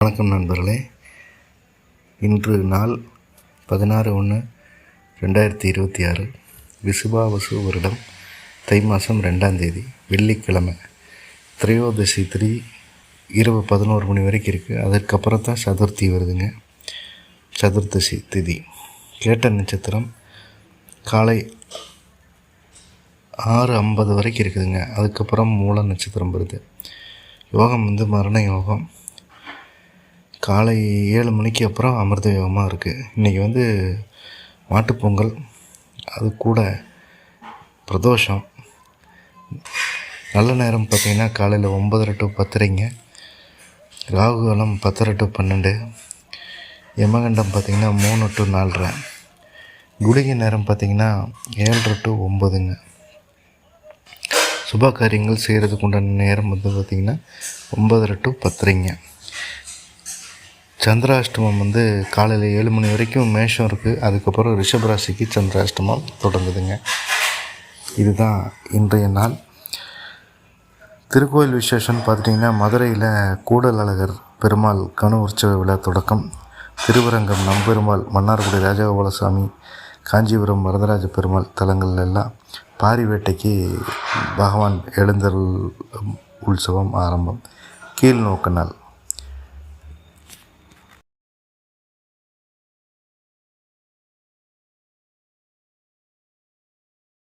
வணக்கம் நண்பர்களே. இன்று நாள் 16/1/2026 விசுவாவசு வருடம் தை மாதம் 2ஆம் தேதி வெள்ளிக்கிழமை. திரையோதசி திதி இரவு 11 மணி வரைக்கும் இருக்குது. அதுக்கப்புறம் தான் சதுர்த்தி வருதுங்க. சதுர்தசி திதி கேட்ட நட்சத்திரம் காலை 6:50 வரைக்கும் இருக்குதுங்க. அதுக்கப்புறம் மூல நட்சத்திரம் வருது. யோகம் மரண யோகம் காலை 7 மணிக்கு அப்புறம் அமிர்த யோகமாக இருக்குது. இன்றைக்கி மாட்டுப்பொங்கல், அது கூட பிரதோஷம். நல்ல நேரம் பார்த்திங்கன்னா காலையில் 9:30 to 10:30ங்க. ராகுகாலம் 10:30 to 12. யமகண்டம் பார்த்திங்கன்னா 3 to 4:30. குளிகை நேரம் பார்த்திங்கன்னா 7:30 to 9ங்க. சுப காரியங்கள் செய்கிறதுக்கு உண்டான நேரம் பார்த்திங்கன்னா 9:30 to 10:30ங்க. சந்திராஷ்டமம் காலையில் 7 மணி வரைக்கும் மேஷம் இருக்குது. அதுக்கப்புறம் ரிஷபராசிக்கு சந்திராஷ்டமம் தொடங்குதுங்க. இதுதான் இன்றைய நாள். திருக்கோயில் விசேஷம்னு பார்த்துட்டிங்கன்னா, மதுரையில் கூடல் அழகர் பெருமாள் கனு உற்சவ விழா தொடக்கம். திருவரங்கம் நம்பெருமாள், மன்னார்குடி ராஜகோபாலசாமி, காஞ்சிபுரம் வரதராஜ பெருமாள் தலங்கள் எல்லாம் பாரி வேட்டைக்கு பகவான் எழுந்தருள் உற்சவம் ஆரம்பம். கீழ் நோக்க நாள்.